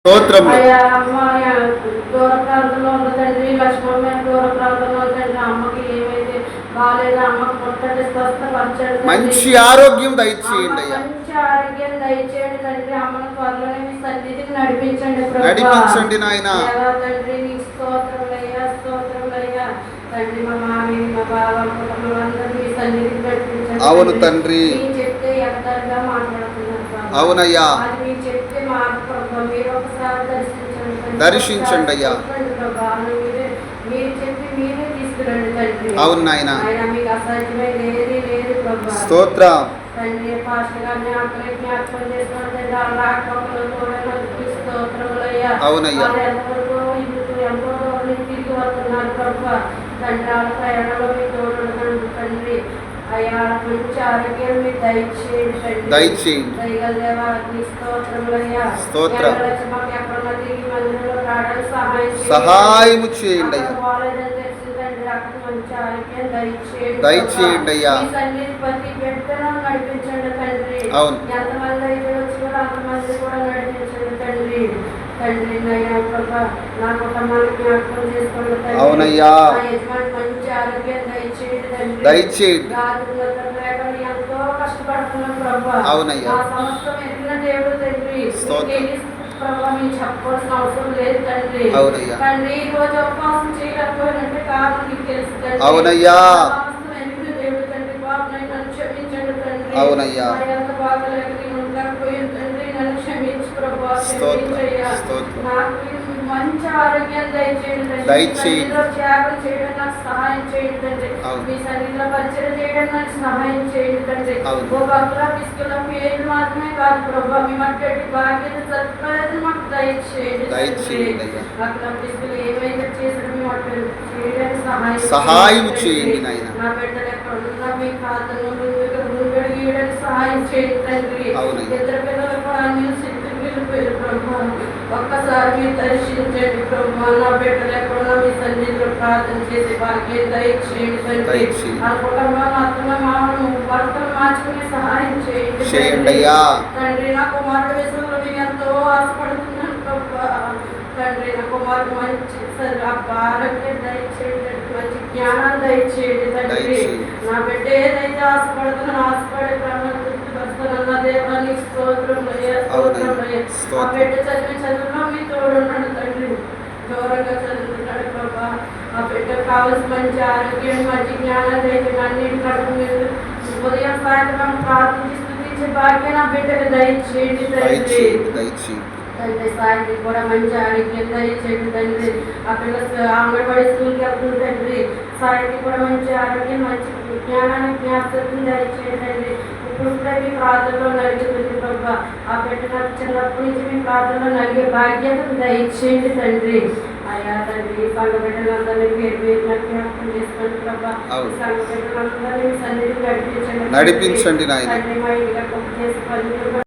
స్తోత్రములు. అయ్యా అమ్మ దూర ప్రాంతంలో ఉన్న తండ్రి, లక్ష్మమ్మ దూర ప్రాంతంలో తండ్రి, అమ్మకి ఏమైతే బాగాలేదు, అమ్మకి ముట్టండి, స్వస్థపరచండి, మంచి ఆరోగ్యం దయచేయండి అయ్యా. మంచి ఆరోగ్యం దయచేయండి తండ్రి. అమ్మను త్వరలోనే మీ సన్నిధికి నడిపించండి ప్రభు. నడిపించండి నాయన. తండ్రి నీకు స్తోత్రములయ్యా, స్తోత్రములయ్యా తండ్రి. మా మామి, మా బావ, కుటుంబం అందరినీ మీ సన్నిధికి నడిపించండి. అవును తండ్రి. మీరు చెప్తే ఎగతాళిగా మాట్లాడుతున్నారు ప్రభు. అవునయ్యా. అది మీరు చెప్తే మాకు ప్రభు మీరు ఒకసారి దర్శించండి అయ్యా. మీరు చెప్పి మీరే తీసుకురండి తండ్రి. అవును నాయన. మీకు అసాధ్యమే లేదు లేదు ప్రభు. స్తోత్రం తండ్రి. పాస్టర్ గారిని అక్కడే జ్ఞాపకం చేసుకోండి. స్తోత్రములయ్యా. అవునయ్యా. ఎంతవరకు ఎంతో తిరిగి వస్తున్నారు ప్రభు. తండ్రి వాళ్ళ ప్రయాణంలో మీ తోడు తండ్రి. అయ్యా మంచి ఆరోగ్యం మీరు దయచేయండి. స్తోత్రం. సహాయం చేయండి అయ్యా. దయచేయండి అయ్యా. నడిపించండి తండ్రి. అవును. ఎంతమంది అయితే వచ్చారో అంతమంది కూడా నడిపించండి తండ్రి. తండ్రి నా కుటుంబాన్ని జ్ఞాపకం చేసుకోండి తండ్రి. అవునయ్యా. మంచి ఆరోగ్యం దయచేయండి. ఎంతో కష్టపడుతున్నాం ప్రభు. అవునయ్యా. సమస్తం ఎదిగిన దేవుడు తండ్రి. ప్రభావ మీరు చెప్పవలసిన అవసరం లేదు తండ్రి. అవునయ్యా. తండ్రి ఈ రోజు ఉపవాసం చేయకపోయినట్టే కారణం మీకు తెలుసు తండ్రి. అవునయ్యా. సమస్తం ఎదిగిన దేవుడు తండ్రి. బాబు నన్ను క్షమించండి తండ్రి. అవునయ్యా. ఎంత బాగలేక నేను ఉండకపోయాను తండ్రి. నన్ను క్షమించు ప్రభు. నాకు మంచి ఆరోగ్యం దయచేయండి తండ్రి. త్యాగం చేయడం నాకు సహాయం చేయండి తండ్రి. మీ సన్నిధిలో పరిచయం చేయడం నాకు సహాయం చేయండి తండ్రి. ఒక అక్కడ తీసుకున్న పేర్లు మాత్రమే కాదు ప్రభు. మీ మట్టి బాధ్యత సత్ప్రయోజనం మాకు దయచేయండి. అక్కడ తీసుకుని ఏమైనా చేసిన మీ మట్టి చేయడానికి సహాయం చేయండి. నా బిడ్డలు ఎక్కడ ఉన్నా మీ ఖాతాను గీయడానికి సహాయం చేయండి తండ్రి. ఇద్దరు పిల్లలు కూడా అన్ని వెళ్ళిపోయారు ప్రభు. ఒక్కసారి మీరు దర్శించండి ప్రభు. నా బిడ్డలు ఎక్కడున్నా మీ సన్నిధిలో ప్రార్థన చేసి వారికి దయచేయండి తండ్రి. ఆ కుటుంబాన్ని అతను మామూలు భర్తలు మార్చుకునే సహాయం చేయండి తండ్రి. నా కుమారుడు విషయంలో నేను ఎంతో ఆశపడుతున్నాను ప్రభు. తండ్రి నా కుమారుడు మంచి ఆరోగ్యం దయచేయండి. మంచి జ్ఞానాన్ని దయచేయండి తండ్రి. నా బిడ్డ ఏదైతే ఆశపడుతున్నానో ఆశపడే క్రమాన్ని గుర్తుపరుస్తానన్న దేవాన్ని స్తోత్రం. ఆ బిడ్డ చదివిన చదువులో మీ తోడున్నాడు తండ్రి. గౌరవంగా చదువుతున్నాడు ప్రభా. ఆ బిడ్డకు కావాల్సిన మంచి ఆరోగ్యం, మంచి జ్ఞానం దయచేయండి. అన్నింటి కడుపు మీరు ఉదయం సాయంత్రం ప్రార్థించి స్తుతించే భాగ్యం నా బిడ్డకు దయచేయండి తండ్రి. తండ్రి సాయంత్రం కూడా మంచి ఆరోగ్యం దయచేయండి తండ్రి. ఆ పిల్ల అంగన్వాడీ స్కూల్కి వెళ్తుంది తండ్రి. సాయంత్రం కూడా మంచి ఆరోగ్యం, మంచి జ్ఞానాన్ని జ్ఞాపకం దయచేయండి తండ్రి. ఇప్పుడు కూడా మీ ప్రార్థనలో నలుగుతుంది ప్రభా. ఆ బిడ్డ నాకు చిన్నప్పటి నుంచి మీ ప్రార్థనలో నలిగే భాగ్యతను దయచేయండి తండ్రి. అయ్యా తండ్రి సంఘ బిడ్డలందరినీ పేరు పేరు జ్ఞాపకం చేసుకోండి ప్రభా. సంఘ బిడ్డలందరినీ మీ సన్నిధికి నడిపించండి. నడిపించండి నాయన. తండ్రి మా ఇంటికి చేసి